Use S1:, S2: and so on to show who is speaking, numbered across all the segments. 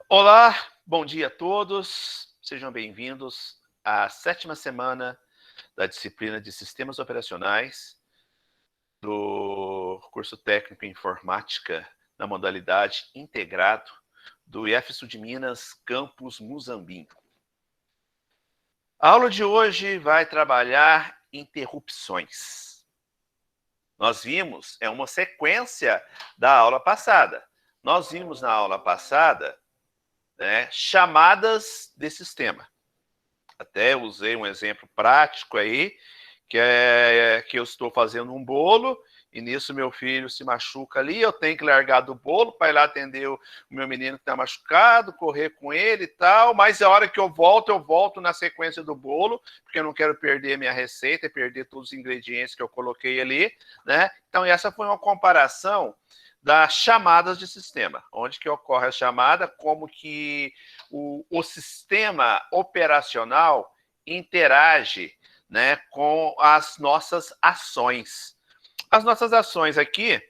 S1: Olá, bom dia a todos. Sejam bem-vindos à 7ª semana da disciplina de Sistemas Operacionais do curso técnico em Informática na modalidade integrado do IF Sul de Minas, campus Muzambinho. A aula de hoje vai trabalhar interrupções. Nós vimos, é uma sequência da aula passada. Nós vimos na aula passada, chamadas de sistema. Até usei um exemplo prático aí, que eu estou fazendo um bolo, e nisso meu filho se machuca ali, eu tenho que largar do bolo para ir lá atender o meu menino que está machucado, correr com ele e tal, mas a hora que eu volto na sequência do bolo, porque eu não quero perder minha receita, perder todos os ingredientes que eu coloquei ali, né? Então essa foi uma comparação das chamadas de sistema, onde que ocorre a chamada, como que o sistema operacional interage, né, com as nossas ações. As nossas ações aqui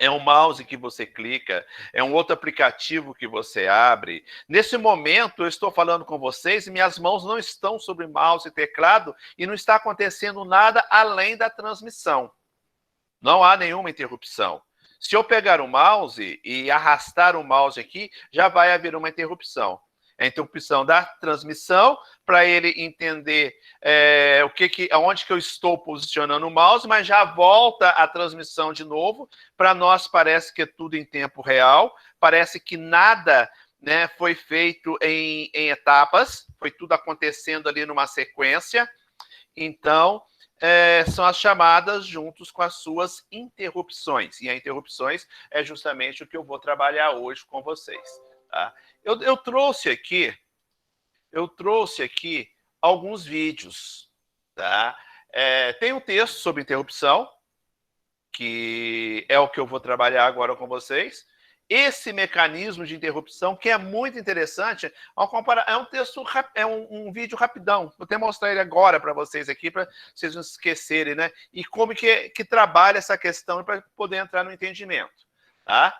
S1: é um mouse que você clica, é um outro aplicativo que você abre. Nesse momento, eu estou falando com vocês e minhas mãos não estão sobre mouse e teclado e não está acontecendo nada além da transmissão. Não há nenhuma interrupção. Se eu pegar o mouse e arrastar o mouse aqui, já vai haver uma interrupção. A interrupção da transmissão, para ele entender aonde que eu estou posicionando o mouse, mas já volta a transmissão de novo. Para nós parece que é tudo em tempo real, parece que nada, né, foi feito em etapas, foi tudo acontecendo ali numa sequência. Então, são as chamadas juntos com as suas interrupções. E as interrupções é justamente o que eu vou trabalhar hoje com vocês. Tá? Eu trouxe aqui alguns vídeos. Tá? Tem um texto sobre interrupção, que é o que eu vou trabalhar agora com vocês. Esse mecanismo de interrupção, que é muito interessante, é um texto, é um vídeo rapidão. Vou até mostrar ele agora para vocês aqui, para vocês não esquecerem, né? E como que trabalha essa questão para poder entrar no entendimento. Tá?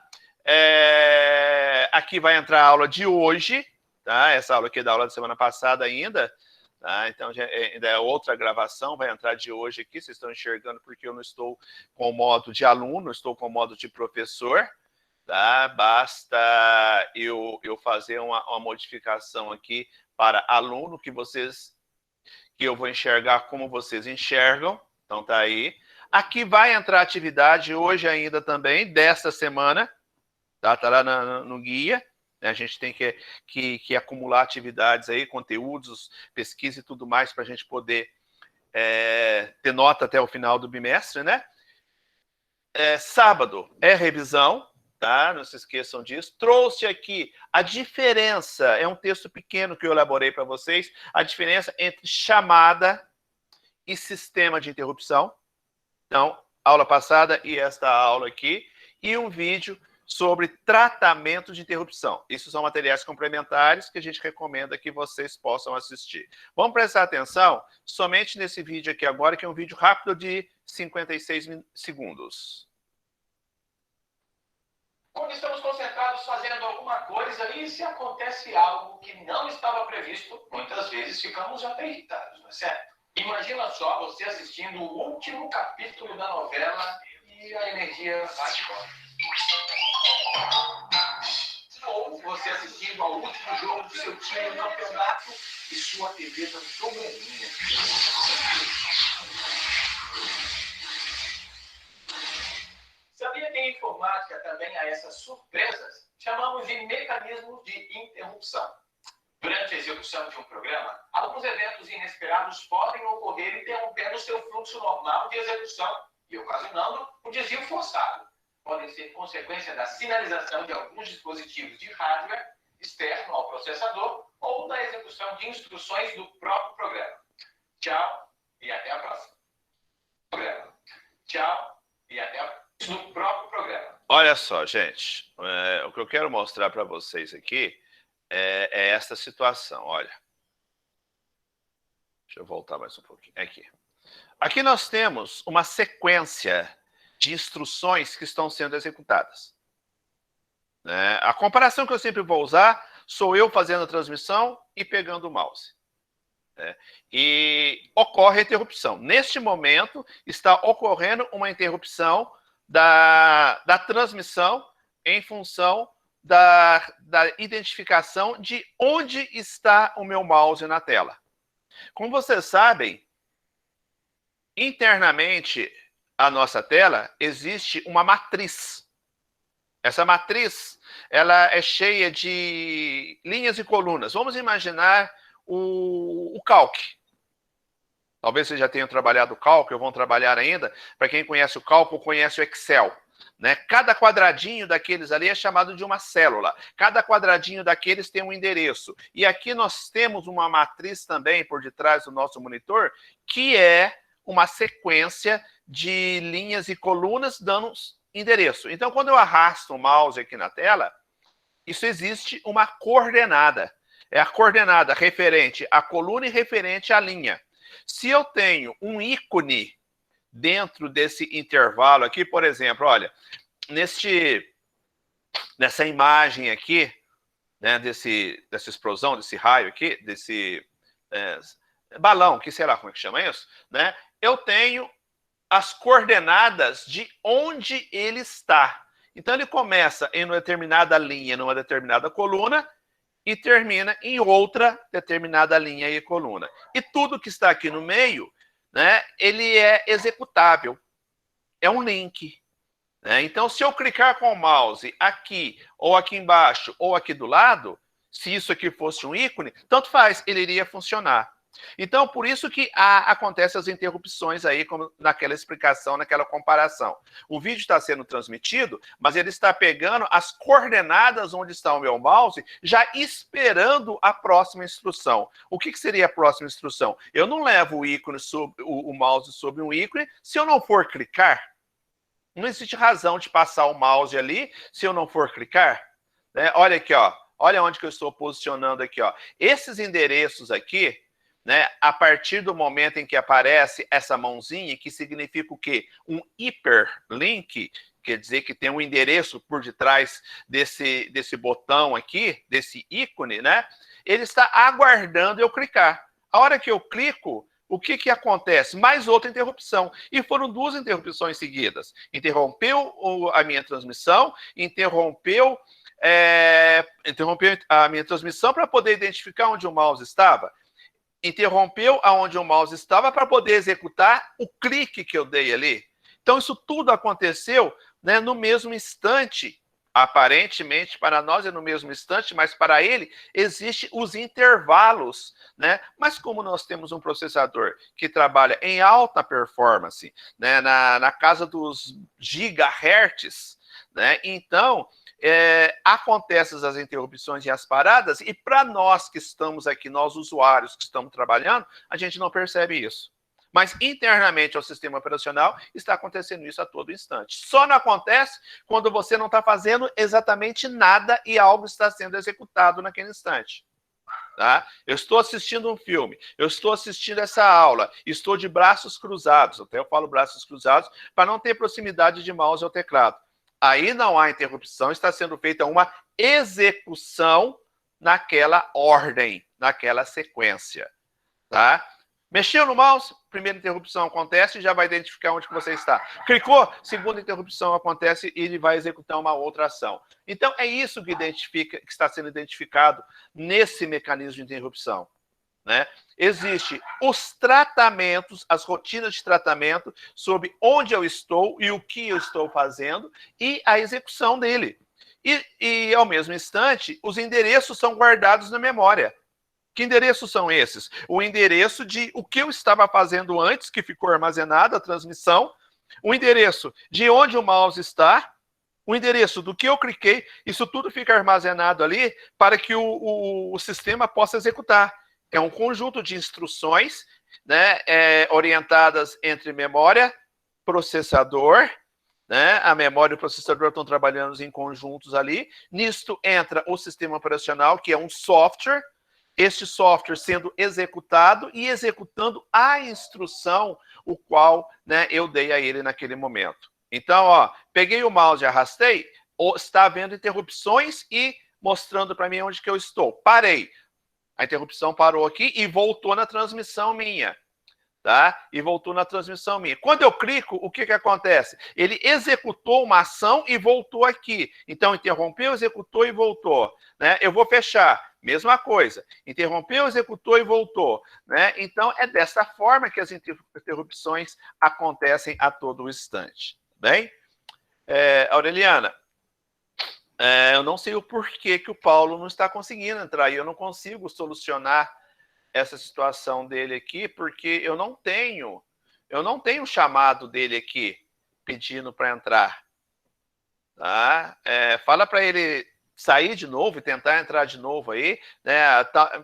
S1: Aqui vai entrar a aula de hoje, tá? Essa aula aqui é da aula da semana passada ainda. Tá? Então, ainda é outra gravação, vai entrar de hoje aqui. Vocês estão enxergando porque eu não estou com o modo de aluno, estou com o modo de professor. Tá? Basta eu fazer uma modificação aqui para aluno, que eu vou enxergar como vocês enxergam. Então tá aí. Aqui vai entrar atividade hoje ainda também, desta semana. Tá lá no guia. A gente tem que acumular atividades aí, conteúdos, pesquisa e tudo mais, para a gente poder ter nota até o final do bimestre, né? Sábado é revisão, tá? Não se esqueçam disso. Trouxe aqui a diferença, é um texto pequeno que eu elaborei para vocês, a diferença entre chamada e sistema de interrupção. Então, aula passada e esta aula aqui, e um vídeo sobre tratamento de interrupção. Isso são materiais complementares que a gente recomenda que vocês possam assistir. Vamos prestar atenção somente nesse vídeo aqui agora, que é um vídeo rápido de 56 segundos.
S2: Quando estamos concentrados fazendo alguma coisa e se acontece algo que não estava previsto, muitas vezes ficamos até irritados, não é certo? Imagina só você assistindo o último capítulo da novela e a energia vai embora. Ou você assistindo ao último jogo do seu time no campeonato e sua TV está no probleminha. Sabia que em informática também há essas surpresas? Chamamos de mecanismos de interrupção. Durante a execução de um programa, alguns eventos inesperados podem ocorrer, interrompendo seu fluxo normal de execução e ocasionando um desvio forçado. Podem ser consequência da sinalização de alguns dispositivos de hardware externo ao processador ou da execução de instruções do próprio programa. Tchau e até a próxima. Tchau e até a próxima. No próprio programa.
S1: Olha só, gente, o que eu quero mostrar para vocês aqui é esta situação, olha. Deixa eu voltar mais um pouquinho. Aqui nós temos uma sequência de instruções que estão sendo executadas. né? A comparação que eu sempre vou usar sou eu fazendo a transmissão e pegando o mouse. Né? E ocorre a interrupção. Neste momento, está ocorrendo uma interrupção da transmissão em função da identificação de onde está o meu mouse na tela. Como vocês sabem, internamente a nossa tela existe uma matriz. Essa matriz, ela é cheia de linhas e colunas. Vamos imaginar o calque. Talvez vocês já tenham trabalhado o cálculo, ou vão trabalhar ainda. Para quem conhece o cálculo, conhece o Excel. Né? Cada quadradinho daqueles ali é chamado de uma célula. Cada quadradinho daqueles tem um endereço. E aqui nós temos uma matriz também por detrás do nosso monitor, que é uma sequência de linhas e colunas dando endereço. Então, quando eu arrasto o mouse aqui na tela, isso existe uma coordenada. É a coordenada referente à coluna e referente à linha. Se eu tenho um ícone dentro desse intervalo aqui, por exemplo, olha, nessa imagem aqui, né, dessa explosão, desse raio aqui, desse balão, que sei lá como é que chama isso, né? Eu tenho as coordenadas de onde ele está. Então, ele começa em uma determinada linha, numa determinada coluna, e termina em outra determinada linha e coluna. E tudo que está aqui no meio, né, ele é executável. É um link. Né? Então, se eu clicar com o mouse aqui, ou aqui embaixo, ou aqui do lado, se isso aqui fosse um ícone, tanto faz, ele iria funcionar. Então, por isso que acontecem as interrupções aí, como naquela explicação, naquela comparação. O vídeo está sendo transmitido, mas ele está pegando as coordenadas onde está o meu mouse, já esperando a próxima instrução. O que seria a próxima instrução? Eu não levo o ícone sobre, o mouse sobre um ícone se eu não for clicar. Não existe razão de passar o mouse ali se eu não for clicar. Né? Olha aqui, ó. Olha onde que eu estou posicionando aqui, ó. Esses endereços aqui, né, a partir do momento em que aparece essa mãozinha, que significa o quê? Um hiperlink, quer dizer que tem um endereço por detrás desse botão aqui, desse ícone, né? Ele está aguardando eu clicar. A hora que eu clico, o que acontece? Mais outra interrupção. E foram 2 interrupções seguidas. Interrompeu a minha transmissão, interrompeu a minha transmissão para poder identificar onde o mouse estava. Interrompeu aonde o mouse estava para poder executar o clique que eu dei ali. Então, isso tudo aconteceu, né, no mesmo instante. Aparentemente, para nós é no mesmo instante, mas para ele existem os intervalos. Né? Mas como nós temos um processador que trabalha em alta performance, né, na casa dos gigahertz, né, então acontecem as interrupções e as paradas, e para nós que estamos aqui, nós usuários que estamos trabalhando, a gente não percebe isso. Mas internamente ao sistema operacional está acontecendo isso a todo instante. Só não acontece quando você não está fazendo exatamente nada e algo está sendo executado naquele instante. Tá? Eu estou assistindo um filme, eu estou assistindo essa aula, estou de braços cruzados, até eu falo braços cruzados, para não ter proximidade de mouse ao teclado. Aí não há interrupção, está sendo feita uma execução naquela ordem, naquela sequência. Tá? Mexeu no mouse, primeira interrupção acontece e já vai identificar onde que você está. Clicou, segunda interrupção acontece e ele vai executar uma outra ação. Então, é isso que está sendo identificado nesse mecanismo de interrupção. Né? Existem os tratamentos, as rotinas de tratamento sobre onde eu estou e o que eu estou fazendo e a execução dele. E ao mesmo instante, os endereços são guardados na memória. Que endereços são esses? O endereço de o que eu estava fazendo antes, que ficou armazenado, a transmissão, o endereço de onde o mouse está, o endereço do que eu cliquei, isso tudo fica armazenado ali para que o sistema possa executar. É um conjunto de instruções, né, orientadas entre memória, processador, né, a memória e o processador estão trabalhando em conjuntos ali. Nisto entra o sistema operacional, que é um software, este software sendo executado e executando a instrução o qual, né, eu dei a ele naquele momento. Então, ó, peguei o mouse e arrastei, está havendo interrupções e mostrando para mim onde que eu estou. Parei. A interrupção parou aqui e voltou na transmissão minha. Tá? E voltou na transmissão minha. Quando eu clico, o que acontece? Ele executou uma ação e voltou aqui. Então, interrompeu, executou e voltou. Né? Eu vou fechar. Mesma coisa. Interrompeu, executou e voltou. Né? Então, é dessa forma que as interrupções acontecem a todo instante. Bem? Aureliana, eu não sei o porquê que o Paulo não está conseguindo entrar. E eu não consigo solucionar essa situação dele aqui, porque eu não tenho chamado dele aqui pedindo para entrar. Tá? Fala para ele sair de novo e tentar entrar de novo aí. Né?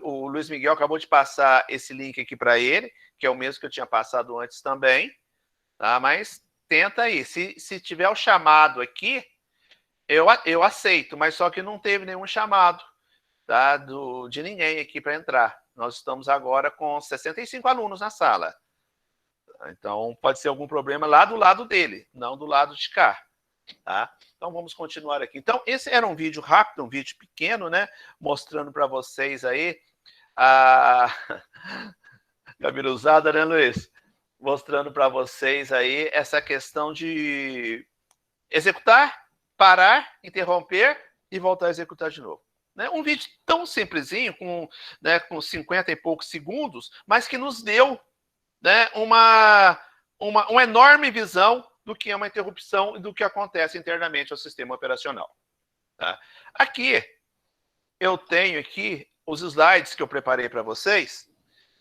S1: O Luiz Miguel acabou de passar esse link aqui para ele, que é o mesmo que eu tinha passado antes também. Tá? Mas tenta aí. Se tiver o chamado aqui, eu aceito, mas só que não teve nenhum chamado, tá? De ninguém aqui para entrar. Nós estamos agora com 65 alunos na sala. Então, pode ser algum problema lá do lado dele, não do lado de cá. Tá? Então, vamos continuar aqui. Então, esse era um vídeo rápido, um vídeo pequeno, né? Mostrando para vocês aí a câmera usada, né, Luiz? Mostrando para vocês aí essa questão de executar, parar, interromper e voltar a executar de novo. Né? Um vídeo tão simplesinho, com 50 e poucos segundos, mas que nos deu, né, uma enorme visão do que é uma interrupção e do que acontece internamente ao sistema operacional. Tá? Aqui, eu tenho aqui os slides que eu preparei para vocês,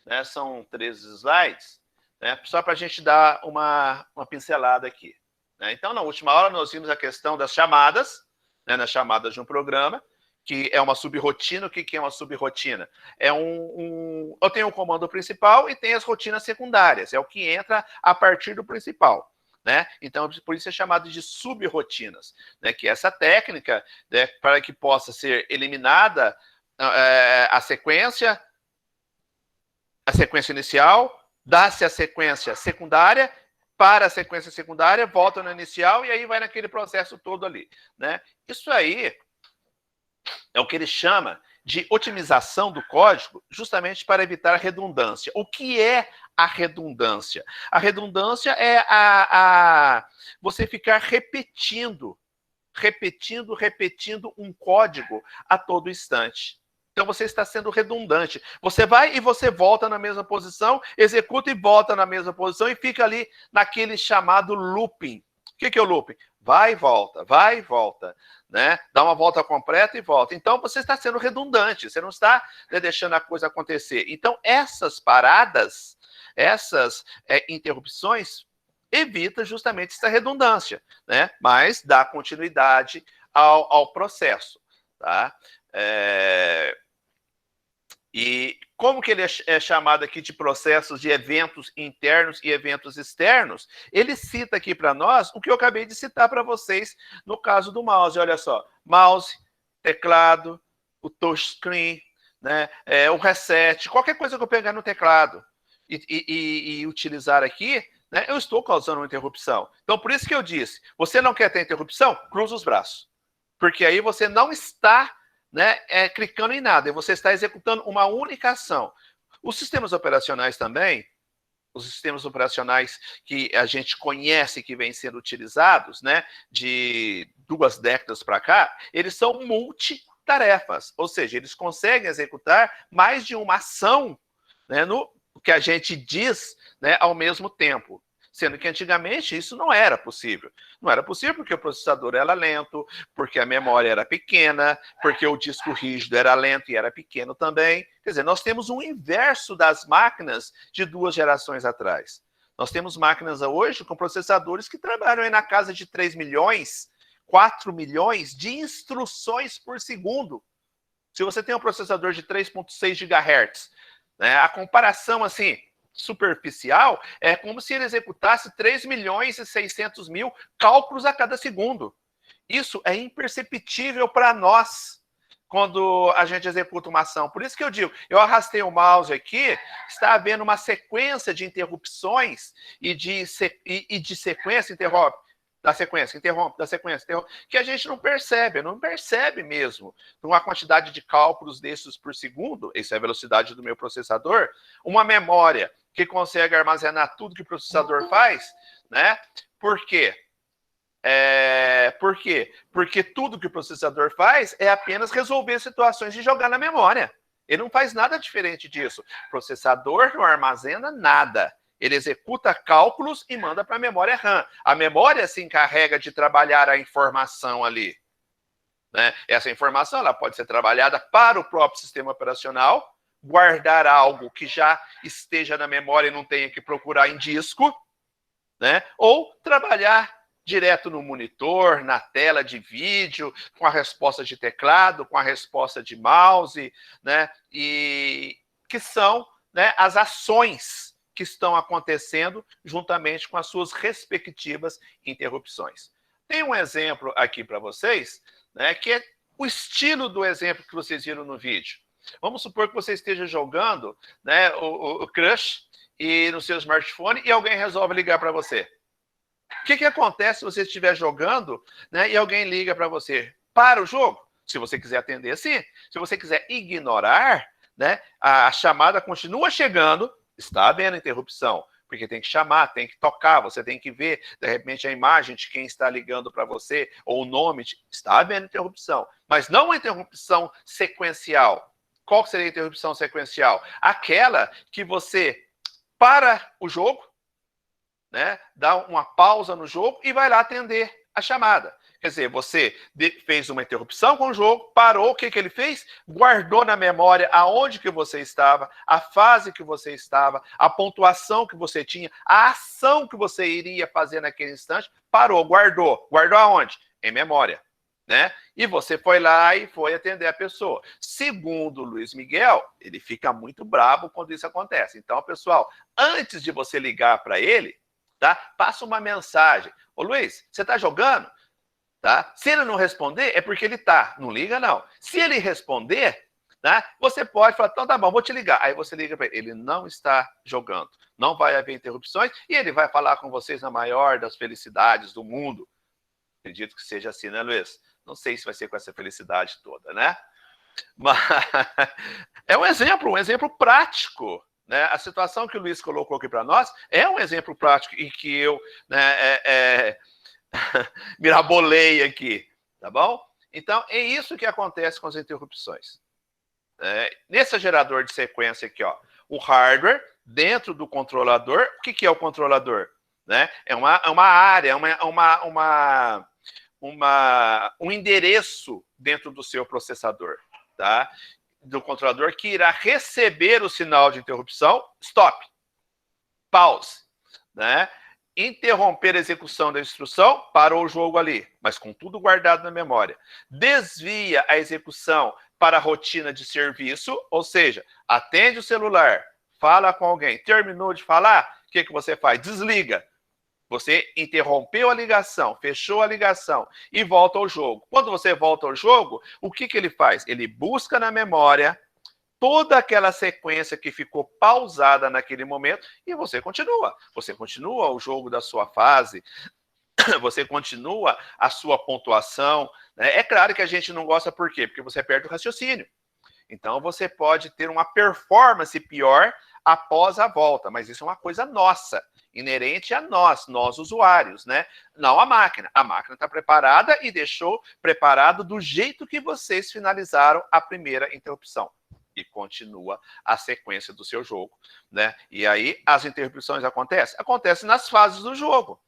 S1: né, são 13 slides, né, só para a gente dar uma pincelada aqui. Né? Então, na última aula, nós vimos a questão das chamadas, né, nas chamadas de um programa, que é uma subrotina. O que é uma subrotina? Eu tenho um comando principal e tem as rotinas secundárias, é o que entra a partir do principal. Né? Então, por isso é chamado de subrotinas, né? Que é essa técnica, né, para que possa ser eliminada a sequência inicial, dá-se a sequência secundária, para a sequência secundária, volta no inicial e aí vai naquele processo todo ali. Né? Isso aí é o que ele chama de otimização do código, justamente para evitar redundância. O que é a redundância? A redundância é você ficar repetindo um código a todo instante. Então, você está sendo redundante. Você vai e você volta na mesma posição, executa e volta na mesma posição e fica ali naquele chamado looping. O que é o looping? Vai e volta, né? Dá uma volta completa e volta. Então, você está sendo redundante, você não está, né, deixando a coisa acontecer. Então, essas paradas, essas interrupções, evita justamente essa redundância, né? Mas dá continuidade ao processo, tá? E como que ele é chamado aqui de processos de eventos internos e eventos externos, ele cita aqui para nós o que eu acabei de citar para vocês no caso do mouse. Olha só, mouse, teclado, o touchscreen, né, o reset, qualquer coisa que eu pegar no teclado e utilizar aqui, né, eu estou causando uma interrupção. Então, por isso que eu disse, você não quer ter interrupção? Cruza os braços. Porque aí você não está, né, clicando em nada, e você está executando uma única ação. Os sistemas operacionais também, os sistemas operacionais que a gente conhece que vêm sendo utilizados, né, de 2 décadas para cá, eles são multitarefas, ou seja, eles conseguem executar mais de uma ação, né, no que a gente diz, né, ao mesmo tempo. Sendo que antigamente isso não era possível. Não era possível porque o processador era lento, porque a memória era pequena, porque o disco rígido era lento e era pequeno também. Quer dizer, nós temos um inverso das máquinas de 2 gerações atrás. Nós temos máquinas hoje com processadores que trabalham aí na casa de 3 milhões, 4 milhões de instruções por segundo. Se você tem um processador de 3,6 GHz, né, a comparação assim superficial é como se ele executasse 3 milhões e 600 mil cálculos a cada segundo. Isso é imperceptível para nós quando a gente executa uma ação. Por isso que eu digo, eu arrastei o mouse aqui, está havendo uma sequência de interrupções e de sequência interrompe. dá sequência, interrompe, dá sequência, interrompe, que a gente não percebe mesmo. Uma quantidade de cálculos desses por segundo, essa é a velocidade do meu processador, uma memória que consegue armazenar tudo que o processador faz, né? Por quê? Por quê? Porque tudo que o processador faz é apenas resolver situações e jogar na memória. Ele não faz nada diferente disso. O processador não armazena nada. Ele executa cálculos e manda para a memória RAM. A memória se encarrega de trabalhar a informação ali, né? Essa informação ela pode ser trabalhada para o próprio sistema operacional, guardar algo que já esteja na memória e não tenha que procurar em disco, né? Ou trabalhar direto no monitor, na tela de vídeo, com a resposta de teclado, com a resposta de mouse, né? E que são, né, as ações que estão acontecendo juntamente com as suas respectivas interrupções. Tem um exemplo aqui para vocês, né, que é o estilo do exemplo que vocês viram no vídeo. Vamos supor que você esteja jogando, né, o Crush e no seu smartphone e alguém resolve ligar para você. O que acontece se você estiver jogando, né, e alguém liga para você? Para o jogo. Se você quiser atender, sim. Se você quiser ignorar, né, a chamada continua chegando, está havendo interrupção, porque tem que chamar, tem que tocar, você tem que ver, de repente, a imagem de quem está ligando para você, ou o nome, está havendo interrupção. Mas não uma interrupção sequencial. Qual seria a interrupção sequencial? Aquela que você para o jogo, né, dá uma pausa no jogo e vai lá atender a chamada. Quer dizer, você fez uma interrupção com o jogo, parou, o que ele fez? Guardou na memória aonde que você estava, a fase que você estava, a pontuação que você tinha, a ação que você iria fazer naquele instante, parou, guardou. Guardou aonde? Em memória, né? E você foi lá e foi atender a pessoa. Segundo o Luiz Miguel, ele fica muito bravo quando isso acontece. Então, pessoal, antes de você ligar para ele, tá? Passa uma mensagem. Ô Luiz, você está jogando? Tá? Se ele não responder, é porque ele tá. Não liga, não. Se ele responder, tá? Você pode falar, então tá bom, vou te ligar. Aí você liga para ele. Ele não está jogando. Não vai haver interrupções e ele vai falar com vocês na maior das felicidades do mundo. Acredito que seja assim, né, Luiz? Não sei se vai ser com essa felicidade toda, né? Mas é um exemplo prático. Né? A situação que o Luiz colocou aqui para nós é um exemplo prático e que eu, né, mirabolei aqui, tá bom? Então, é isso que acontece com as interrupções. Nesse gerador de sequência aqui, ó, o hardware dentro do controlador, o que é o controlador? Né? É uma área, um endereço dentro do seu processador, tá? Do controlador que irá receber o sinal de interrupção, stop, pause, né? Interromper a execução da instrução, parou o jogo ali, mas com tudo guardado na memória. Desvia a execução para a rotina de serviço, ou seja, atende o celular, fala com alguém, terminou de falar, o que você faz? Desliga. Você interrompeu a ligação, fechou a ligação e volta ao jogo. Quando você volta ao jogo, o que ele faz? Ele busca na memória toda aquela sequência que ficou pausada naquele momento e você continua. Você continua o jogo da sua fase, você continua a sua pontuação. Né? É claro que a gente não gosta por quê? Porque você perde o raciocínio. Então você pode ter uma performance pior após a volta, mas isso é uma coisa nossa, inerente a nós usuários, né? Não a máquina. A máquina está preparada e deixou preparado do jeito que vocês finalizaram a primeira interrupção. E continua a sequência do seu jogo, né? E aí as interrupções acontecem? Acontecem nas fases do jogo.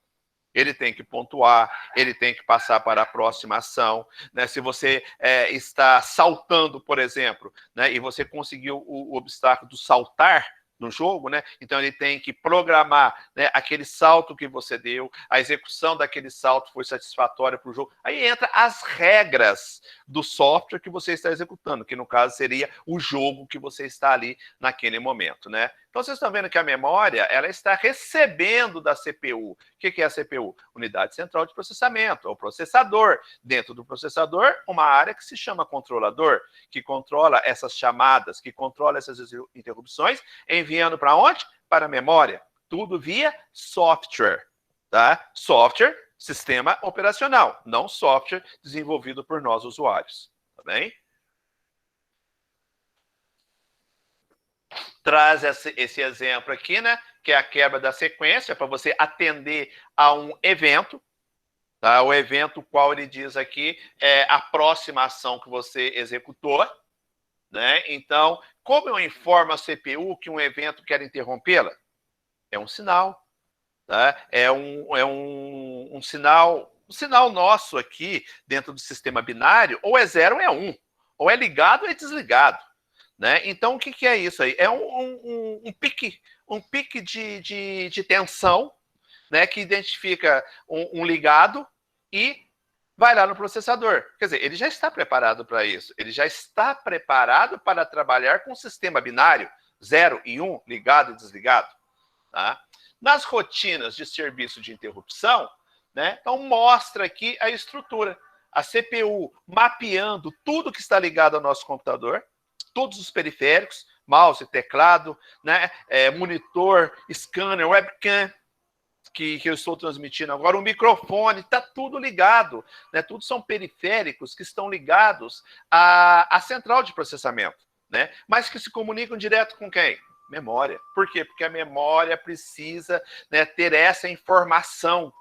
S1: Ele tem que pontuar, ele tem que passar para a próxima ação. Né? Se você está saltando, por exemplo, né, e você conseguiu o obstáculo do saltar no jogo, né? Então ele tem que programar, né, aquele salto que você deu, a execução daquele salto foi satisfatória para o jogo. Aí entra as regras do software que você está executando, que no caso seria o jogo que você está ali naquele momento, né? Então vocês estão vendo que a memória ela está recebendo da CPU. O que é a CPU? Unidade Central de Processamento, ou processador. Dentro do processador, uma área que se chama controlador, que controla essas chamadas, que controla essas interrupções, enviando para onde? Para a memória. Tudo via software. Tá? Software sistema operacional, não software desenvolvido por nós usuários, tá bem? Traz esse exemplo aqui, né, que é a quebra da sequência, para você atender a um evento, tá? O evento qual ele diz aqui é a próxima ação que você executou, né? Então, como eu informo a CPU que um evento quer interrompê-la? É um sinal, tá? É um sinal nosso aqui dentro do sistema binário, ou é 0 ou é 1, ou é ligado ou é desligado, né? Então, o que é isso aí? É um pique de tensão, né, que identifica um ligado e vai lá no processador. Quer dizer, ele já está preparado para isso. Ele já está preparado para trabalhar com o sistema binário, 0 e 1, ligado e desligado. Tá? Nas rotinas de serviço de interrupção, né, então mostra aqui a estrutura. A CPU mapeando tudo que está ligado ao nosso computador, todos os periféricos, mouse, teclado, né, monitor, scanner, webcam, que eu estou transmitindo agora, o microfone, está tudo ligado, né? Tudo são periféricos que estão ligados à central de processamento, né? Mas que se comunicam direto com quem? Memória. Por quê? Porque a memória precisa, né, ter essa informação.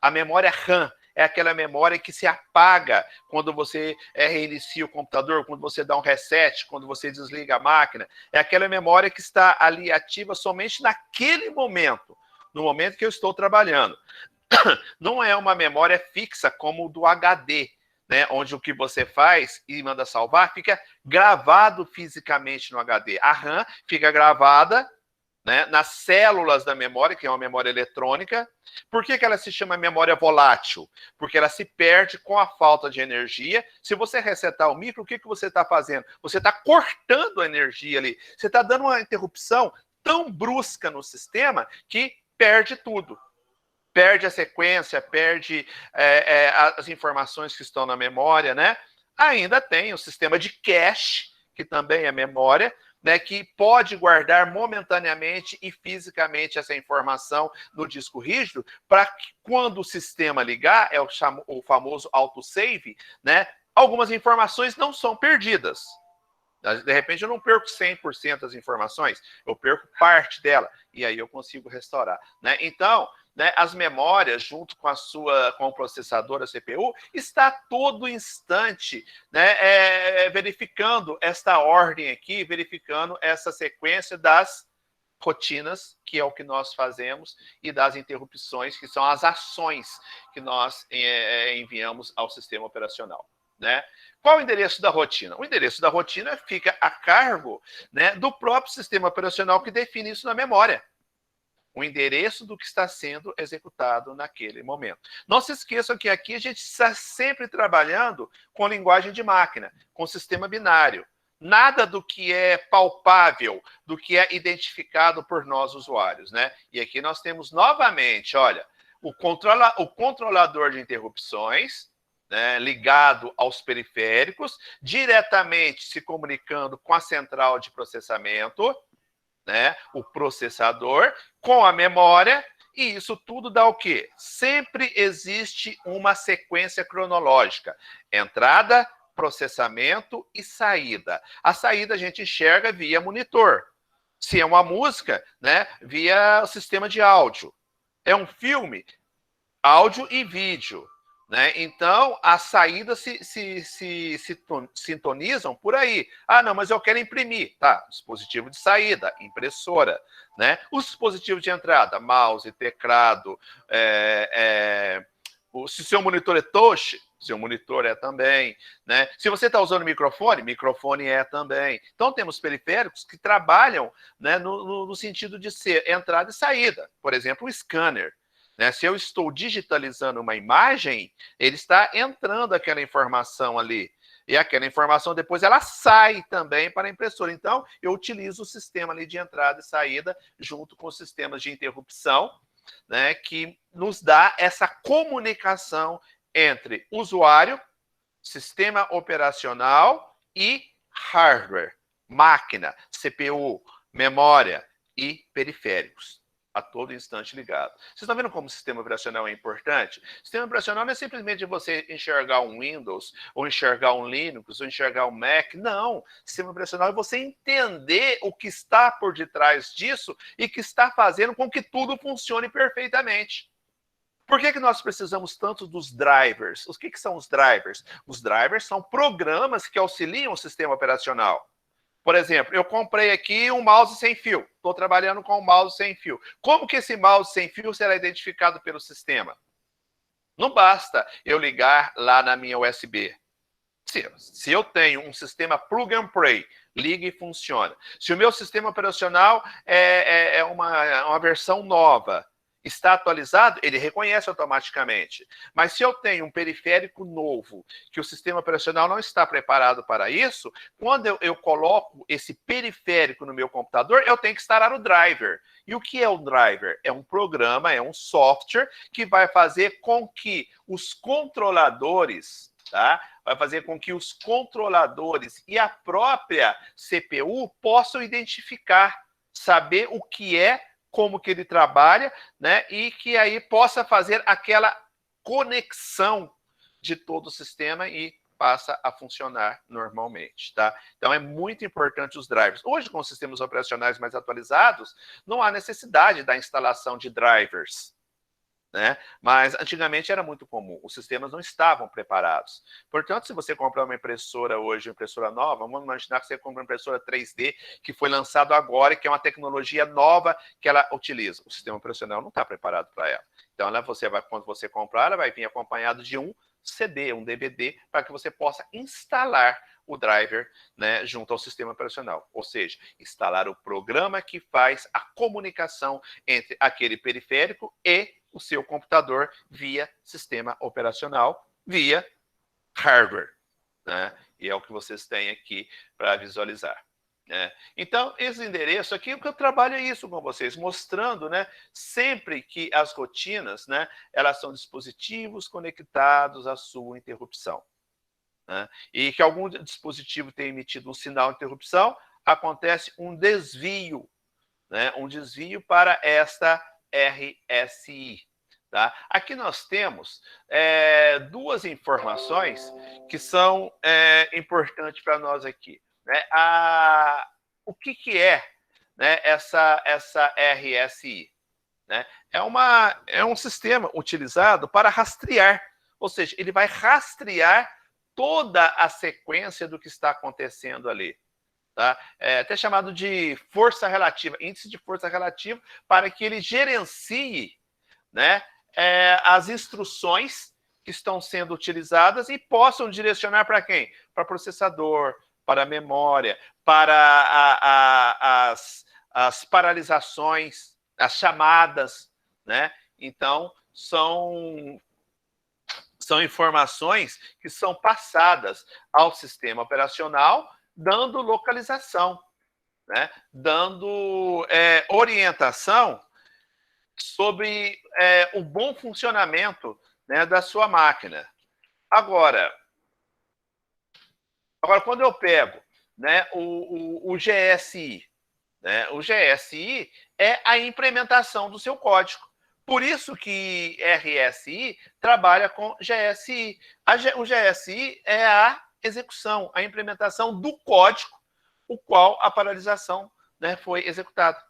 S1: A memória RAM é aquela memória que se apaga quando você reinicia o computador, quando você dá um reset, quando você desliga a máquina. É aquela memória que está ali ativa somente naquele momento, no momento que eu estou trabalhando. Não é uma memória fixa como o do HD, né, onde o que você faz e manda salvar fica gravado fisicamente no HD. A RAM fica gravada, né, nas células da memória, que é uma memória eletrônica. Por que ela se chama memória volátil? Porque ela se perde com a falta de energia. Se você resetar o micro, o que você está fazendo? Você está cortando a energia ali. Você está dando uma interrupção tão brusca no sistema que perde tudo. Perde a sequência, perde as informações que estão na memória, né? Ainda tem o sistema de cache, que também é memória, né, que pode guardar momentaneamente e fisicamente essa informação no disco rígido, para que quando o sistema ligar, é o famoso autosave, né, algumas informações não são perdidas. De repente eu não perco 100% das informações, eu perco parte dela, e aí eu consigo restaurar, né? Então, né, as memórias, junto com o processador, a CPU, está todo instante, né, verificando esta ordem aqui, verificando essa sequência das rotinas, que é o que nós fazemos, e das interrupções, que são as ações que nós enviamos ao sistema operacional, né? Qual o endereço da rotina? O endereço da rotina fica a cargo, né, do próprio sistema operacional que define isso na memória. O endereço do que está sendo executado naquele momento. Não se esqueçam que aqui a gente está sempre trabalhando com linguagem de máquina, com sistema binário. Nada do que é palpável, do que é identificado por nós usuários, né? E aqui nós temos novamente, olha, o controlador de interrupções, né, ligado aos periféricos, diretamente se comunicando com a central de processamento, né, o processador, com a memória, e isso tudo dá o quê? Sempre existe uma sequência cronológica. Entrada, processamento e saída. A saída a gente enxerga via monitor. Se é uma música, né, via o sistema de áudio. É um filme, áudio e vídeo. Né? Então, as saídas se sintonizam por aí. Ah, não, mas eu quero imprimir. Tá, dispositivo de saída, impressora. Né? Os dispositivos de entrada, mouse, teclado. Se o seu monitor é touch, seu monitor é também. Né? Se você está usando microfone, microfone é também. Então, temos periféricos que trabalham, né, no sentido de ser entrada e saída. Por exemplo, o scanner. Né? Se eu estou digitalizando uma imagem, ele está entrando aquela informação ali. E aquela informação depois ela sai também para a impressora. Então, eu utilizo o sistema ali de entrada e saída junto com os sistemas de interrupção, né, que nos dá essa comunicação entre usuário, sistema operacional e hardware, máquina, CPU, memória e periféricos. a todo instante ligado. Vocês estão vendo como o sistema operacional é importante? O sistema operacional não é simplesmente você enxergar um Windows, ou enxergar um Linux, ou enxergar um Mac. Não. O sistema operacional é você entender o que está por detrás disso e que está fazendo com que tudo funcione perfeitamente. Por que nós precisamos tanto dos drivers? O que são os drivers? Os drivers são programas que auxiliam o sistema operacional. Por exemplo, eu comprei aqui um mouse sem fio. Estou trabalhando com um mouse sem fio. Como que esse mouse sem fio será identificado pelo sistema? Não basta eu ligar lá na minha USB. Se eu tenho um sistema plug and play, liga e funciona. Se o meu sistema operacional é uma versão nova, está atualizado, ele reconhece automaticamente. Mas se eu tenho um periférico novo, que o sistema operacional não está preparado para isso, quando eu coloco esse periférico no meu computador, eu tenho que instalar o driver. E o que é o driver? É um programa, é um software que vai fazer com que os controladores, tá? Vai fazer com que os controladores e a própria CPU possam identificar, saber o que é, como que ele trabalha, né? E que aí possa fazer aquela conexão de todo o sistema e passa a funcionar normalmente, tá? Então é muito importante os drivers. Hoje, com os sistemas operacionais mais atualizados, não há necessidade da instalação de drivers, né? Mas antigamente era muito comum, os sistemas não estavam preparados. Portanto, se você comprar uma impressora hoje, uma impressora nova, vamos imaginar que você compra uma impressora 3D que foi lançada agora, que é uma tecnologia nova que ela utiliza. O sistema operacional não está preparado para ela. Então, quando você comprar, ela vai vir acompanhado de um CD, um DVD, para que você possa instalar o driver, né, junto ao sistema operacional. Ou seja, instalar o programa que faz a comunicação entre aquele periférico e o seu computador via sistema operacional, via hardware, né? E é o que vocês têm aqui para visualizar, né? Então, esse endereço aqui, o que eu trabalho é isso com vocês, mostrando, né, sempre que as rotinas, né, elas são dispositivos conectados à sua interrupção, né? E que algum dispositivo tenha emitido um sinal de interrupção, acontece um desvio, né, um desvio para esta RSI. Tá? Aqui nós temos duas informações que são importantes para nós aqui, né? O que é, né, essa RSI? Né? É um sistema utilizado para rastrear, ou seja, ele vai rastrear toda a sequência do que está acontecendo ali. Tá? É até chamado de força relativa, índice de força relativa, para que ele gerencie, né, as instruções que estão sendo utilizadas e possam direcionar para quem? Para processador, para a memória, para as paralisações, as chamadas, né? Então, são informações que são passadas ao sistema operacional, dando localização, né? Dando orientação sobre o bom funcionamento, né, da sua máquina. Agora, quando eu pego, né, o GSI, né, o GSI é a implementação do seu código. Por isso que RSI trabalha com GSI. O GSI é a execução, a implementação do código, o qual a paralisação, né, foi executada.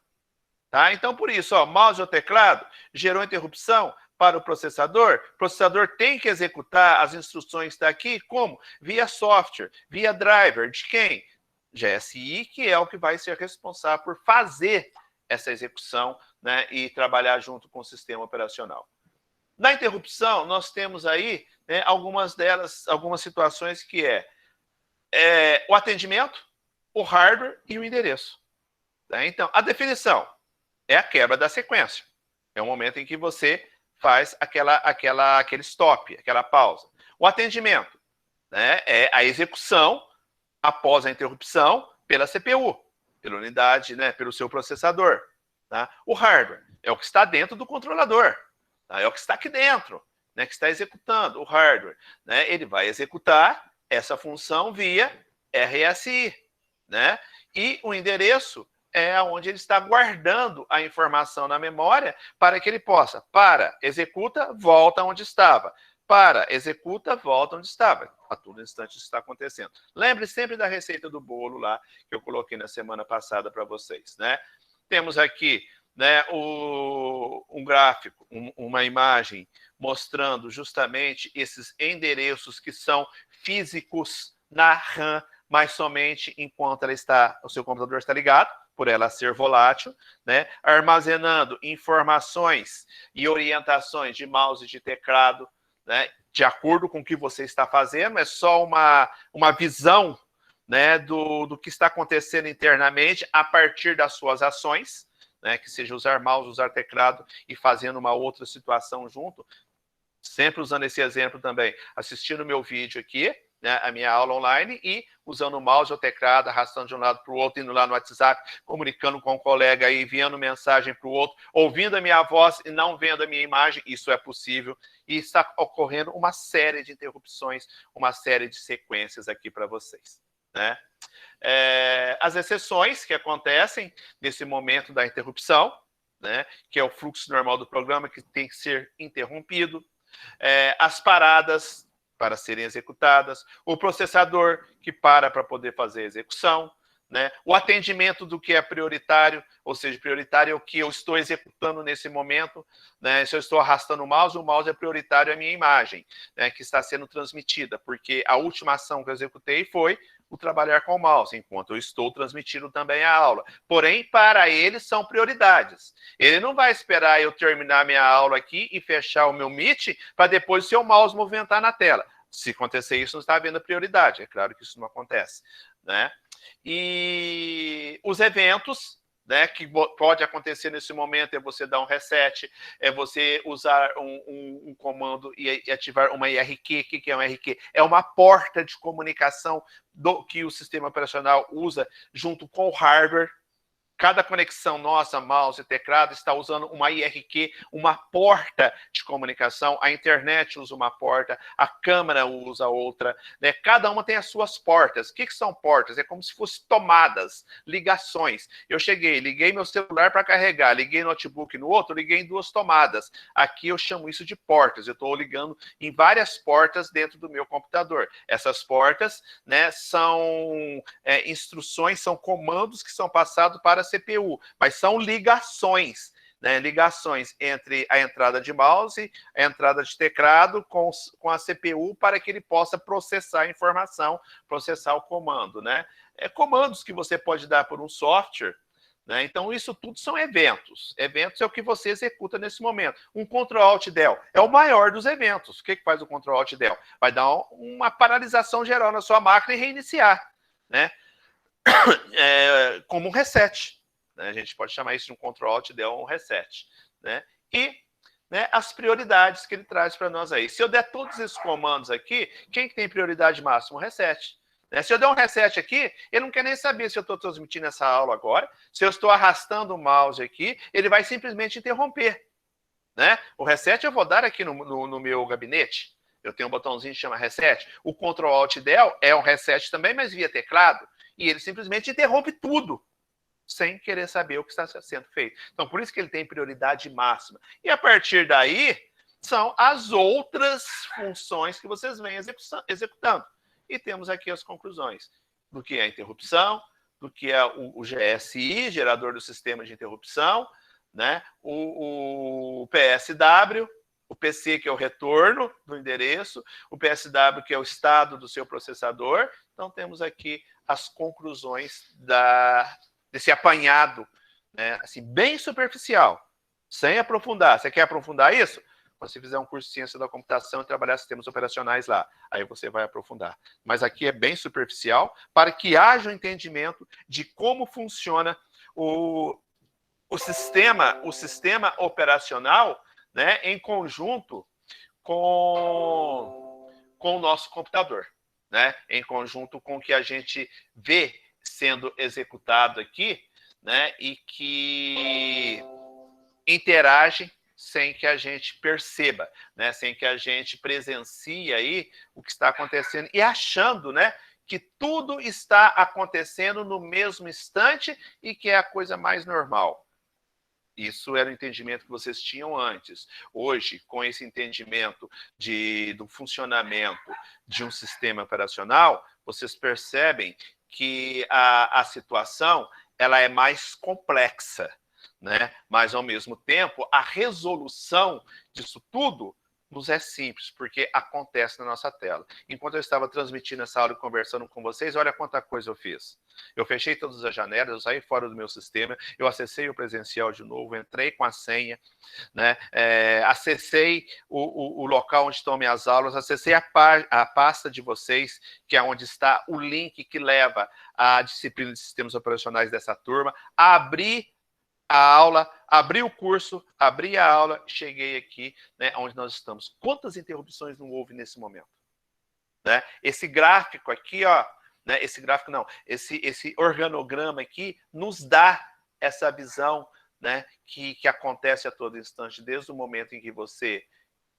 S1: Tá? Então, por isso, ó, mouse ou teclado gerou interrupção para o processador tem que executar as instruções daqui como? Via software, via driver. De quem? GSI, que é o que vai ser responsável por fazer essa execução, né, e trabalhar junto com o sistema operacional. Na interrupção, nós temos aí, né, algumas situações que o atendimento, o hardware e o endereço. Tá? Então, a definição é a quebra da sequência. É o momento em que você faz aquele stop, aquela pausa. O atendimento, né, é a execução após a interrupção pela CPU, pela unidade, né, pelo seu processador. Tá? O hardware é o que está dentro do controlador, tá? É o que está aqui dentro, né, que está executando o hardware. Né? Ele vai executar essa função via RSI. Né? E o endereço é onde ele está guardando a informação na memória para que ele possa, executa, volta onde estava. Executa, volta onde estava. A todo instante isso está acontecendo. Lembre sempre da receita do bolo lá, que eu coloquei na semana passada para vocês, né? Temos aqui, né, um gráfico, uma imagem mostrando justamente esses endereços que são físicos na RAM, mas somente enquanto o seu computador está ligado, por ela ser volátil, né, armazenando informações e orientações de mouse e de teclado, né, de acordo com o que você está fazendo, é só uma visão, né, do que está acontecendo internamente a partir das suas ações, né, que seja usar mouse, usar teclado e fazendo uma outra situação junto, sempre usando esse exemplo também, assistindo o meu vídeo aqui, né, a minha aula online, e usando o mouse ou teclado, arrastando de um lado para o outro, indo lá no WhatsApp, comunicando com o colega aí, enviando mensagem para o outro, ouvindo a minha voz e não vendo a minha imagem, isso é possível, e está ocorrendo uma série de interrupções, uma série de sequências aqui para vocês, né? As exceções que acontecem nesse momento da interrupção, né, que é o fluxo normal do programa que tem que ser interrompido, as paradas para serem executadas, o processador que para poder fazer a execução, né? O atendimento do que é prioritário, ou seja, prioritário é o que eu estou executando nesse momento, né? Se eu estou arrastando o mouse é prioritário à minha imagem, né, que está sendo transmitida, porque a última ação que eu executei foi o trabalhar com o mouse, enquanto eu estou transmitindo também a aula. Porém, para ele são prioridades. Ele não vai esperar eu terminar minha aula aqui e fechar o meu Meet para depois o seu mouse movimentar na tela. Se acontecer isso, não está havendo prioridade. É claro que isso não acontece, né? E os eventos, né, que pode acontecer nesse momento, é você dar um reset, é você usar um comando e ativar uma IRQ. O que é uma IRQ? É uma porta de comunicação que o sistema operacional usa junto com o hardware. Cada conexão nossa, mouse e teclado, está usando uma IRQ, uma porta de comunicação. A internet usa uma porta, a câmera usa outra, né? Cada uma tem as suas portas. O que são portas? É como se fossem tomadas, ligações. Eu cheguei, liguei meu celular para carregar, liguei notebook no outro, liguei em 2 tomadas. Aqui eu chamo isso de portas. Eu estou ligando em várias portas dentro do meu computador. Essas portas, né, são instruções, são comandos que são passados para a CPU, mas são ligações, né? Ligações entre a entrada de mouse, a entrada de teclado com a CPU para que ele possa processar a informação, processar o comando, né? Comandos que você pode dar por um software, né? Então, isso tudo são eventos. Eventos é o que você executa nesse momento. Um Ctrl-Alt-Del é o maior dos eventos. O que faz o Ctrl-Alt-Del? Vai dar uma paralisação geral na sua máquina e reiniciar, né? Como um reset. Né? A gente pode chamar isso de um Ctrl-Alt-Del ou um reset. Né? E, né, as prioridades que ele traz para nós aí. Se eu der todos esses comandos aqui, quem que tem prioridade máxima? O reset. Né? Se eu der um reset aqui, ele não quer nem saber se eu estou transmitindo essa aula agora, se eu estou arrastando o mouse aqui, ele vai simplesmente interromper. Né? O reset eu vou dar aqui no meu gabinete. Eu tenho um botãozinho que chama reset. O Ctrl-Alt-Del é um reset também, mas via teclado. E ele simplesmente interrompe tudo, sem querer saber o que está sendo feito. Então, por isso que ele tem prioridade máxima. E a partir daí, são as outras funções que vocês vêm executando. E temos aqui as conclusões do que é a interrupção, do que é o GSI, gerador do sistema de interrupção, né? O PSW, o PC, que é o retorno do endereço, o PSW, que é o estado do seu processador. Então, temos aqui as conclusões desse apanhado, né, assim, bem superficial, sem aprofundar. Você quer aprofundar isso? Quando você fizer um curso de ciência da computação e trabalhar sistemas operacionais lá, aí você vai aprofundar. Mas aqui é bem superficial, para que haja um entendimento de como funciona o sistema operacional, né, em conjunto com o nosso computador, né, em conjunto com o que a gente vê sendo executado aqui, né, e que interagem sem que a gente perceba, né, sem que a gente presencie aí o que está acontecendo e achando, né, que tudo está acontecendo no mesmo instante e que é a coisa mais normal. Isso era o entendimento que vocês tinham antes. Hoje, com esse entendimento do funcionamento de um sistema operacional, vocês percebem que a situação ela é mais complexa, né? Mas, ao mesmo tempo, a resolução disso tudo nos é simples, porque acontece na nossa tela. Enquanto eu estava transmitindo essa aula e conversando com vocês, olha quanta coisa eu fiz. Eu fechei todas as janelas, eu saí fora do meu sistema, eu acessei o presencial de novo, entrei com a senha, né? Acessei o local onde estão minhas aulas, acessei a pasta de vocês, que é onde está o link que leva à disciplina de sistemas operacionais dessa turma, abri a aula, abri o curso, abri a aula, cheguei aqui, né, onde nós estamos. Quantas interrupções não houve nesse momento? Né? Esse gráfico aqui, ó, né, esse organograma aqui nos dá essa visão, né, que acontece a todo instante, desde o momento em que você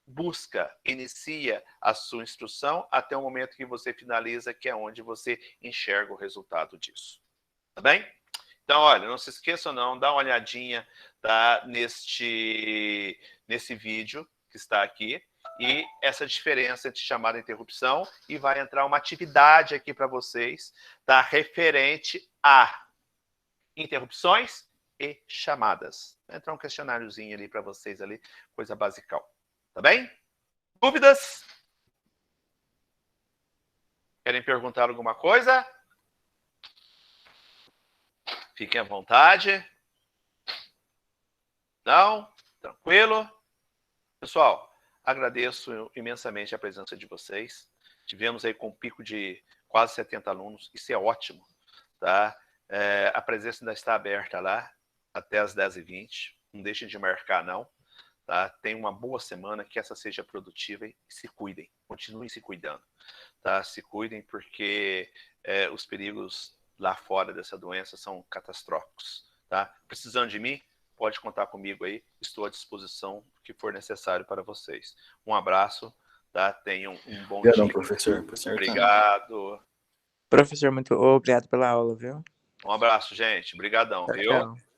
S1: busca, inicia a sua instrução, até o momento que você finaliza, que é onde você enxerga o resultado disso. Tá bem? Então, olha, não se esqueçam não, dá uma olhadinha, tá, nesse vídeo que está aqui, e essa diferença entre chamada e interrupção, e vai entrar uma atividade aqui para vocês, tá, referente a interrupções e chamadas. Vai entrar um questionáriozinho ali para vocês, ali, coisa basical. Tá bem? Dúvidas? Querem perguntar alguma coisa? Fiquem à vontade. Não? Tranquilo? Pessoal, agradeço imensamente a presença de vocês. Tivemos aí com um pico de quase 70 alunos. Isso é ótimo. Tá? A presença ainda está aberta lá até as 10h20. Não deixem de marcar, não. Tá? Tenham uma boa semana, que essa seja produtiva e se cuidem. Continuem se cuidando. Tá? Se cuidem porque os perigos lá fora dessa doença são catastróficos. Tá? Precisando de mim, pode contar comigo aí. Estou à disposição do que for necessário para vocês. Um abraço. Tá? Tenham um bom dia.
S3: Professor.
S1: Obrigado.
S4: Professor, muito obrigado pela aula, viu?
S1: Um abraço, gente. Obrigadão, viu?
S4: Tchau.